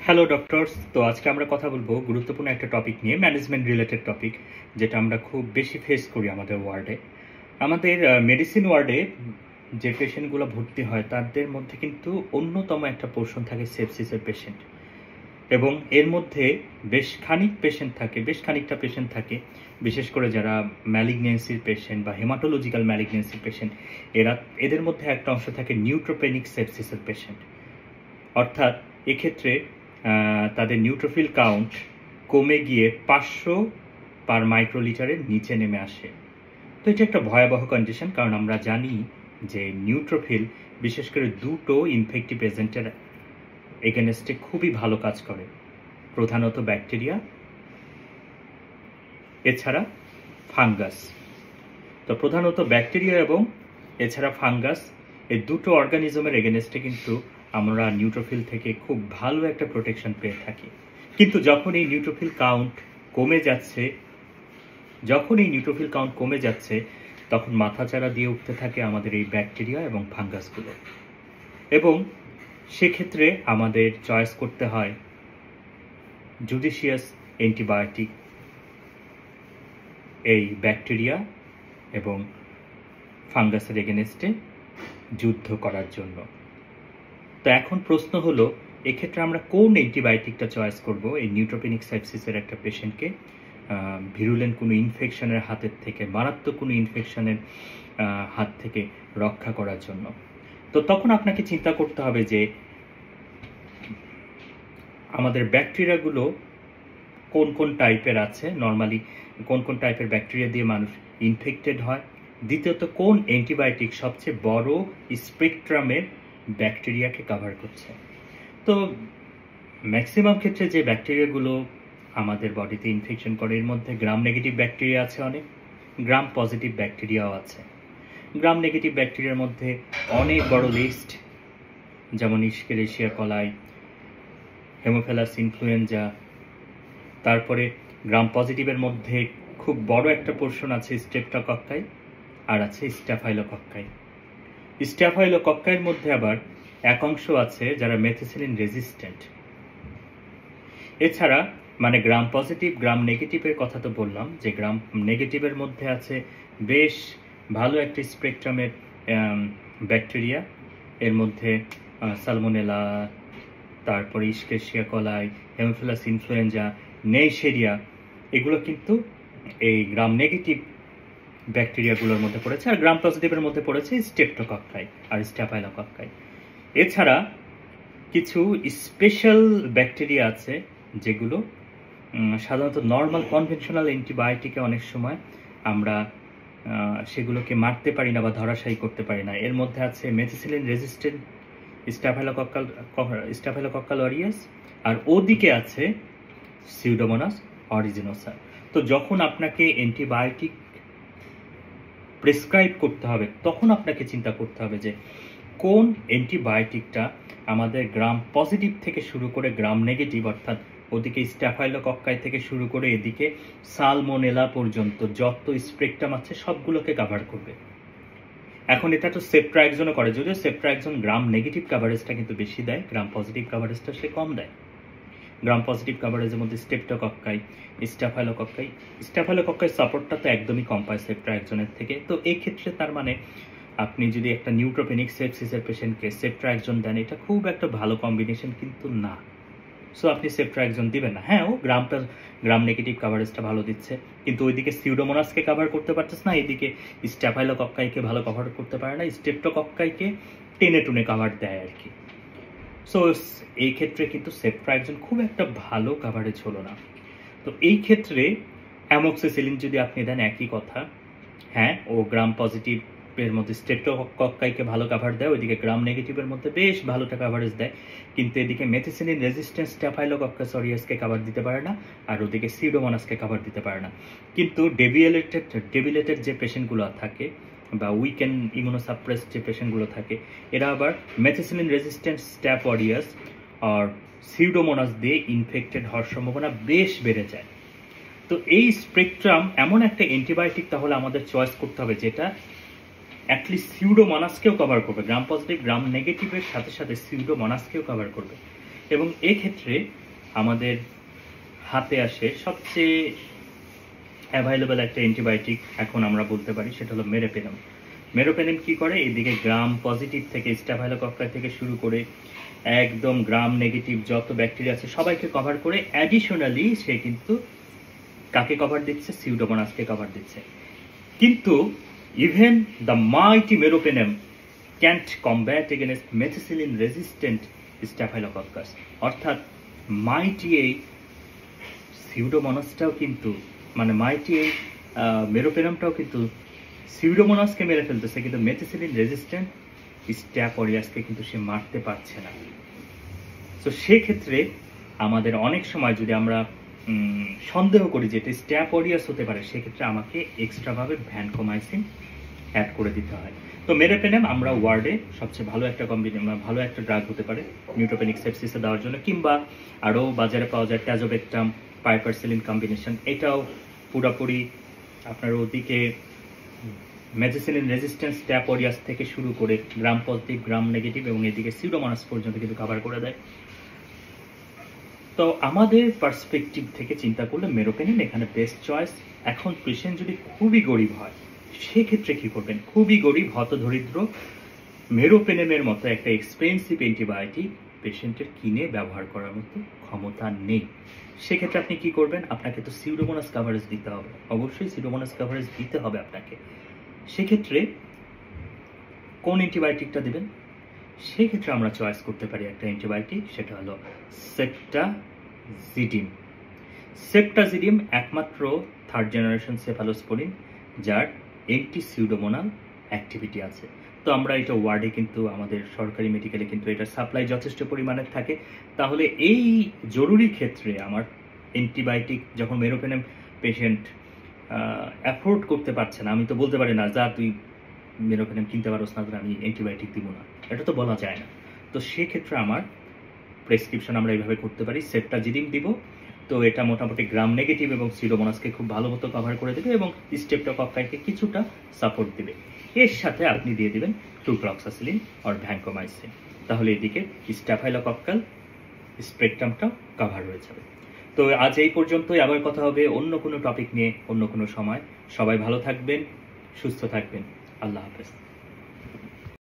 Hello doctors. তো আজকে আমরা কথা বলবো গুরুত্বপূর্ণ একটা টপিক নিয়ে, ম্যানেজমেন্ট রিলেটেড টপিক, যেটা আমরা খুব বেশি ফেস করি আমাদের ওয়ার্ডে। আমাদের মেডিসিন ওয়ার্ডে যে পেশেন্টগুলো ভর্তি হয় তাদের মধ্যে কিন্তু অন্যতম একটা পোর্শন থাকে সেপসিসের পেশেন্ট, এবং এর মধ্যে বেশ খানিকটা পেশেন্ট থাকে, বিশেষ করে যারা ম্যালিগনেন্সির পেশেন্ট বা হেমাটোলজিক্যাল ম্যালিগনেন্সির পেশেন্ট। এদের মধ্যে একটা অংশ থাকে নিউট্রোপেনিক সেপসিসের পেশেন্ট, অর্থাৎ এক্ষেত্রে তাদের নিউট্রোফিল কাউন্ট কমে গিয়ে 500 পার মাইক্রোলিটারের নিচে নেমে আসে। তো এটা একটা ভয়াবহ কন্ডিশন, কারণ আমরা জানি যে নিউট্রোফিল বিশেষ করে দুটো ইনফেক্টিভ এজেন্টের এগেনস্টে খুবই ভালো কাজ করে, প্রধানত ব্যাকটেরিয়া এছাড়া ফাঙ্গাস। তো প্রধানত ব্যাকটেরিয়া এবং এছাড়া ফাঙ্গাস, এই দুটো অর্গানিজমের এগেনস্টে কিন্তু আমরা নিউট্রোফিল থেকে খুব ভালো একটা প্রোটেকশন পেয়ে থাকি। কিন্তু যখন এই নিউট্রোফিল কাউন্ট কমে যাচ্ছে তখন মাথাচাড়া দিয়ে উঠতে থাকে আমাদের এই ব্যাকটেরিয়া এবং ফাঙ্গাসগুলো, এবং সেক্ষেত্রে আমাদের চয়েস করতে হয় জুডিশিয়াস অ্যান্টিবায়োটিক এই ব্যাকটেরিয়া এবং ফাঙ্গাসের এগেনস্টে যুদ্ধ করার জন্য। তো এখন প্রশ্ন হলো, এক্ষেত্রে আমরা কোন অ্যান্টিবায়োটিকটা চয়েস করব এই নিউট্রোপেনিক সেপসিসের একটা পেশেন্টকে ভিরুলেন্ট কোনো ইনফেকশনের হাতের থেকে, মারাত্মক কোনো ইনফেকশনের হাত থেকে রক্ষা করার জন্য। তো তখন আপনাকে চিন্তা করতে হবে যে আমাদের ব্যাকটেরিয়াগুলো কোন কোন টাইপের আছে, নর্মালি কোন কোন টাইপের ব্যাকটেরিয়া দিয়ে মানুষ ইনফেক্টেড হয়। দ্বিতীয়ত, কোন অ্যান্টিবায়োটিক সবচেয়ে বড় স্পেকট্রামের ব্যাকটেরিয়াকে কভার করছে। তো ম্যাক্সিমাম ক্ষেত্রে যে ব্যাকটেরিয়াগুলো আমাদের বডিতে ইনফেকশন করে, এর মধ্যে গ্রাম নেগেটিভ ব্যাকটেরিয়া আছে অনেক, গ্রাম পজিটিভ ব্যাকটেরিয়াও আছে। গ্রাম নেগেটিভ ব্যাকটেরিয়ার মধ্যে অনেক বড় লিস্ট, যেমন ইস্কেরিশিয়া কলাই, হেমোফিলাস ইনফ্লুয়েঞ্জা। তারপরে গ্রাম পজিটিভের মধ্যে খুব বড় একটা পোর্শন আছে স্ট্রেপ্টোকক্কাই, আর আছে স্ট্যাফাইলোকক্কাই। স্ট্যাফাইলোকক্কাইয়ের মধ্যে আবার এক অংশ আছে যারা মেথিসিলিন রেজিস্ট্যান্ট। এছাড়া মানে গ্রাম পজিটিভ গ্রাম নেগেটিভের কথা তো বললাম, যে গ্রাম নেগেটিভের মধ্যে আছে বেশ ভালো একটা স্পেকট্রামের ব্যাকটেরিয়া, এর মধ্যে সালমোনেলা, তারপরে ইস্কেরিশিয়া কলাই, হেমোফিলাস ইনফ্লুয়েঞ্জা, নেইশেরিয়া, এগুলো কিন্তু এই গ্রাম নেগেটিভ ব্যাকটেরিয়াগুলোর মধ্যে পড়েছে। আর গ্রাম পজিটিভের মধ্যে পড়েছে স্ট্রেপ্টোকক্কাই আর স্ট্যাফাইলোকক্কাই। এছাড়া কিছু স্পেশাল ব্যাকটেরিয়া আছে যেগুলো সাধারণত নর্মাল কনভেনশনাল অ্যান্টিবায়োটিকে অনেক সময় আমরা সেগুলোকে মারতে পারি না বা ধরাশায়ী করতে পারি না। এর মধ্যে আছে মেথিসিলিন রেজিস্ট্যান্ট স্ট্যাফাইলোকক্কাল অরিয়াস, আর ওদিকে আছে সিউডোমোনাস অরিজিনোসা। তো যখন আপনাকে অ্যান্টিবায়োটিক প্রেসক্রাইব করতে হবে তখন আপনাকে চিন্তা করতে হবে যে কোন অ্যান্টিবায়োটিকটা আমাদের গ্রাম পজিটিভ থেকে শুরু করে গ্রাম নেগেটিভ, অর্থাৎ ওদিকে স্ট্যাফাইলোকক্কাই থেকে শুরু করে এদিকে সালমোনেলা পর্যন্ত যত স্পেকট্রাম আছে সবগুলোকে কভার করবে। এখন এটা তো সেপ্ট্রাএক্সনও করে, যদিও সেপ্ট্রাএক্সন গ্রাম নেগেটিভ কাভারেজটা কিন্তু বেশি দেয়, গ্রাম পজিটিভ কাভারেজটা সে কম দেয়। গ্রাম পজিটিভ কাভারেজের মধ্যে স্ট্রেপ্টোকক্কাই, স্ট্যাফাইলোকক্কাই সাপোর্টটা তো একদমই কম পায় সেপ্ট্রাএক্সনের থেকে। তো এই ক্ষেত্রে তার মানে আপনি যদি একটা নিউট্রোপেনিক সেপসিসের পেশেন্টকে সেপ্ট্রাএক্সন দেন, এটা খুব একটা ভালো কম্বিনেশন কিন্তু না। সো আপনি সেপ্ট্রাএক্সন দিবেন না। হ্যাঁ, ও গ্রাম নেগেটিভ কাভারেজটা ভালো দিচ্ছে, কিন্তু ওইদিকে সিউডোমোনাসকে কভার করতে পারতেছে না, এদিকে স্ট্যাফাইলোকক্কাইকে ভালো কভার করতে পারে না, স্ট্রেপ্টোকক্কাইকে টেনে টুনে কভার দেয় আর কি। সো এই ক্ষেত্রে কিন্তু সেপ্ট্রাএক্সন খুব একটা ভালো কাভারেজ হলো না। তো এই ক্ষেত্রে অ্যামোক্সিসিলিন যদি আপনি দেন, একই কথা। হ্যাঁ, ও গ্রাম পজিটিভের মধ্যে স্ট্রেপ্টোকক্কাইকে ভালো কাভার দেয়, ওইদিকে গ্রাম নেগেটিভের মধ্যে বেশ ভালোটা কাভারেজ দেয়, কিন্তু এদিকে মেথিসিলিন রেজিস্ট্যান্ট স্ট্যাফাইলোকক্কাস অরিয়াসকে কাভার দিতে পারে না, আর ওদিকে সিউডোমোনাসকে কাভার দিতে পারে না। কিন্তু ডেবিলেটেড যে পেশেন্টগুলো থাকে বা উইকেন ইমিউনোসাপ্রেস যে পেশেন্টগুলো থাকে, এরা আবার মেথিসিলিন রেজিস্ট্যান্ট স্ট্যাফ অরিয়াস আর সিউডোমোনাস দিয়ে ইনফেক্টেড হওয়ার সম্ভাবনা বেশ বেড়ে যায়। তো এই স্পেকট্রাম এমন একটা অ্যান্টিবায়োটিক তাহলে আমাদের চয়েস করতে হবে যেটা অ্যাটলিস্ট সিউডোমোনাসকেও কভার করবে, গ্রাম পজিটিভ গ্রাম নেগেটিভের সাথে সাথে সিউডোমোনাসকেও কভার করবে। এবং এক্ষেত্রে আমাদের হাতে আসে সবচেয়ে অ্যাভাইলেবল একটা অ্যান্টিবায়োটিক এখন আমরা বলতে পারি, সেটা হলো মেরোপেনাম। মেরোপেনাম কি করে, এদিকে গ্রাম পজিটিভ থেকে স্টাফাইলোকক্কাই থেকে শুরু করে একদম গ্রাম নেগেটিভ যত ব্যাকটেরিয়া আছে সবাইকে কভার করে, অ্যাডিশনালি সে কিন্তু কাকে কভার দিচ্ছে, সিউডোমোনাসকে কভার দিচ্ছে। কিন্তু even the mighty meropenem can't combat against methicillin resistant staphylococcus. অর্থাৎ মাইটি এই সিউডোমোনাসটাও কিন্তু, মানে মাইটি এই মেরোপেনামটাও কিন্তু সিউডোমোনাসকে মেরে ফেলতেছে, কিন্তু মেথিসিলিন রেজিস্ট্যান্ট স্ট্যাপ অরিয়াসকে কিন্তু সে মারতে পারছে না। তো সেক্ষেত্রে আমাদের অনেক সময় যদি আমরা সন্দেহ করি যে এটা স্ট্যাপ অরিয়াস হতে পারে, সেক্ষেত্রে আমাকে এক্সট্রাভাবে ভ্যানকোমাইসিন অ্যাড করে দিতে হয়। তো মেরোপেনাম আমরা ওয়ার্ডে সবচেয়ে ভালো একটা ভালো একটা ড্রাগ হতে পারে নিউট্রোপেনিক সেপসিসে দেওয়ার জন্য, কিংবা আরও বাজারে পাওয়া যায় ট্যাজোবেকটাম পাইপারসিলিন কম্বিনেশন। এটাও পুরোপুরি আপনার ওদিকে মেথিসিলিন রেজিস্ট্যান্স স্ট্যাপ অরিয়াস থেকে শুরু করে গ্রাম পজিটিভ গ্রাম নেগেটিভ এবং এদিকে সিউডোমোনাস পর্যন্ত কিন্তু কভার করে দেয়। তো আমাদের পার্সপেক্টিভ থেকে চিন্তা করলে মেরোপেনিন এখানে বেস্ট চয়েস। এখন পেশেন্ট যদি খুবই গরিব হয় সেক্ষেত্রে কি করবেন? খুবই গরিব হতদরিদ্র, মেরোপেনেমের মতো একটা এক্সপেন্সিভ অ্যান্টিবায়োটিক পেশেন্টের কিনে ব্যবহার করার মতো ক্ষমতা নেই। সেক্ষেত্রে আপনি কি করবেন? আপনাকে তো সিউডোমোনাস কাভারেজ দিতে হবে, অবশ্যই সিউডোমোনাস কাভারেজ দিতে হবে আপনাকে। সেক্ষেত্রে কোন অ্যান্টিবায়োটিকটা দেবেন? সেক্ষেত্রে আমরা চয়েস করতে পারি একটা অ্যান্টিবায়োটিক, সেটা হলো সেপ্টাজিডিম। সেপ্টাজিডিম একমাত্র থার্ড জেনারেশন সেফালোস্পোরিন যার অ্যান্টি সিউডোমোনাল অ্যাক্টিভিটি আছে। তো আমরা এটা ওয়ার্ডে কিন্তু আমাদের সরকারি মেডিকেলে কিন্তু এটার সাপ্লাই যথেষ্ট পরিমাণে থাকে। তাহলে এই জরুরি ক্ষেত্রে আমার অ্যান্টিবায়োটিক যখন মেরোপেনাম পেশেন্ট অ্যাফোর্ড করতে পারছে না, আমি তো বলতে পারি না যা তুই মেরোপেনাম কিনতে পারোস না, আমি অ্যান্টিবায়োটিক দিব না, এটা তো বলা যায় না। তো সেক্ষেত্রে আমার প্রেসক্রিপশন আমরা এইভাবে করতে পারি, সেপ্টাজিডিম দিব। তো এটা মোটামুটি গ্রাম নেগেটিভ এবং সিউডোমোনাসকে খুব ভালো মতো কভার করে দেবে এবং স্ট্রেপ্টোকক্কাইকে কিছুটা সাপোর্ট দেবে। এর সাথে আপনি দিয়ে দেবেন ফ্লুক্লক্সাসিলিন আর ভ্যানকোমাইসিন। তাহলে এদিকে স্টাফাইলোকক্কাল স্পেকট্রামটাও কভার হয়ে যাবে। তো আজ এই পর্যন্তই, আবার কথা হবে অন্য কোনো টপিক নিয়ে অন্য কোনো সময়। সবাই ভালো থাকবেন, সুস্থ থাকবেন। আল্লাহ হাফেজ।